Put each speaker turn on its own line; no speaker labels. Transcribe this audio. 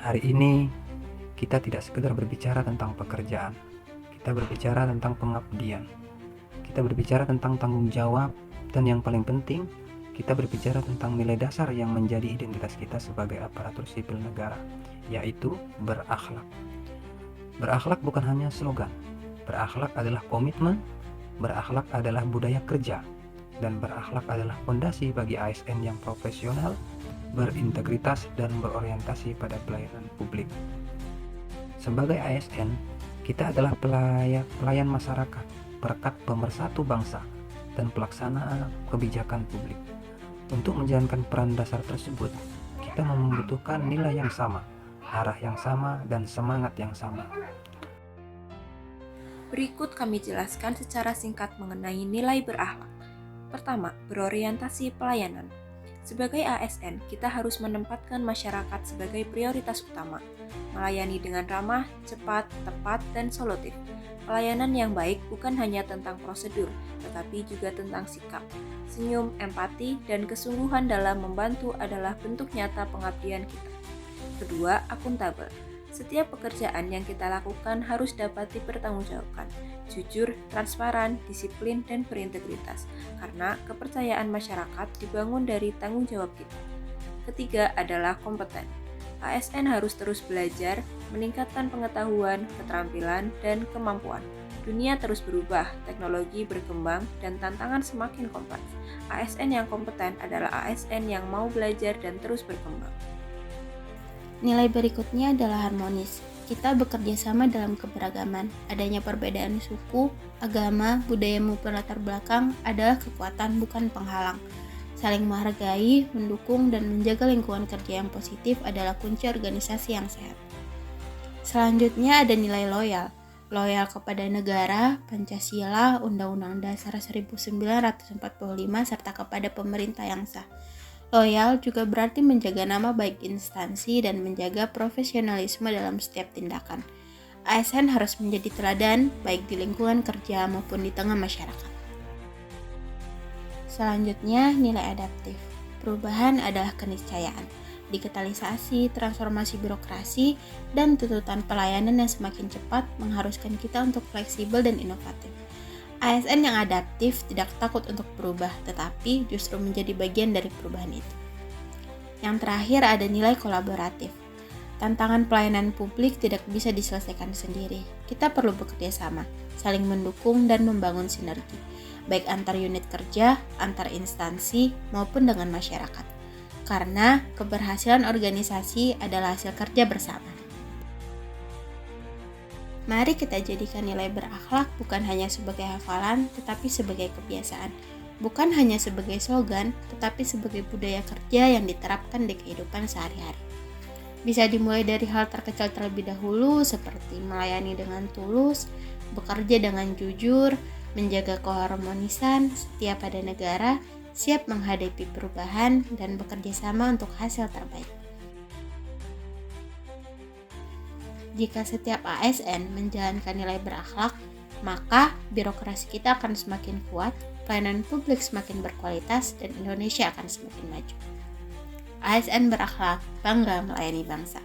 Hari ini kita tidak sekedar berbicara tentang pekerjaan, kita berbicara tentang pengabdian, kita berbicara tentang tanggung jawab, dan yang paling penting, kita berbicara tentang nilai dasar yang menjadi identitas kita sebagai aparatur sipil negara, yaitu berakhlak. Berakhlak bukan hanya slogan, berakhlak adalah komitmen, berakhlak adalah budaya kerja, dan berakhlak adalah fondasi bagi ASN yang profesional, berintegritas, dan berorientasi pada pelayanan publik. Sebagai ASN, kita adalah pelayan masyarakat, perekat pemersatu bangsa, dan pelaksana kebijakan publik. Untuk menjalankan peran dasar tersebut, kita membutuhkan nilai yang sama, arah yang sama, dan semangat yang sama.
Berikut kami jelaskan secara singkat mengenai nilai berakhlak. Pertama, berorientasi pelayanan. Sebagai ASN, kita harus menempatkan masyarakat sebagai prioritas utama, melayani dengan ramah, cepat, tepat, dan solutif. Pelayanan yang baik bukan hanya tentang prosedur, tetapi juga tentang sikap. Senyum, empati, dan kesungguhan dalam membantu adalah bentuk nyata pengabdian kita. Kedua, akuntabel. Setiap pekerjaan yang kita lakukan harus dapat dipertanggungjawabkan, jujur, transparan, disiplin, dan berintegritas, karena kepercayaan masyarakat dibangun dari tanggung jawab kita. Ketiga adalah kompeten. ASN harus terus belajar, meningkatkan pengetahuan, keterampilan, dan kemampuan. Dunia terus berubah, teknologi berkembang, dan tantangan semakin kompleks. ASN yang kompeten adalah ASN yang mau belajar dan terus berkembang.
Nilai berikutnya adalah harmonis. Kita bekerja sama dalam keberagaman. Adanya perbedaan suku, agama, budaya maupun latar belakang adalah kekuatan bukan penghalang. Saling menghargai, mendukung, dan menjaga lingkungan kerja yang positif adalah kunci organisasi yang sehat. Selanjutnya ada nilai loyal. Loyal kepada negara, Pancasila, Undang-Undang Dasar 1945, serta kepada pemerintah yang sah. Loyal juga berarti menjaga nama baik instansi dan menjaga profesionalisme dalam setiap tindakan. ASN harus menjadi teladan baik di lingkungan kerja maupun di tengah masyarakat. Selanjutnya, nilai adaptif. Perubahan adalah keniscayaan. Digitalisasi, transformasi birokrasi, dan tuntutan pelayanan yang semakin cepat mengharuskan kita untuk fleksibel dan inovatif. ASN yang adaptif tidak takut untuk berubah, tetapi justru menjadi bagian dari perubahan itu. Yang terakhir ada nilai kolaboratif. Tantangan pelayanan publik tidak bisa diselesaikan sendiri. Kita perlu bekerja sama, saling mendukung dan membangun sinergi, baik antar unit kerja, antar instansi, maupun dengan masyarakat. Karena keberhasilan organisasi adalah hasil kerja bersama. Mari kita jadikan nilai berakhlak bukan hanya sebagai hafalan, tetapi sebagai kebiasaan. Bukan hanya sebagai slogan, tetapi sebagai budaya kerja yang diterapkan di kehidupan sehari-hari. Bisa dimulai dari hal terkecil terlebih dahulu, seperti melayani dengan tulus, bekerja dengan jujur, menjaga keharmonisan, setia pada negara, siap menghadapi perubahan, dan bekerja sama untuk hasil terbaik. Jika setiap ASN menjalankan nilai berakhlak, maka birokrasi kita akan semakin kuat, pelayanan publik semakin berkualitas, dan Indonesia akan semakin maju. ASN berakhlak, bangga melayani bangsa.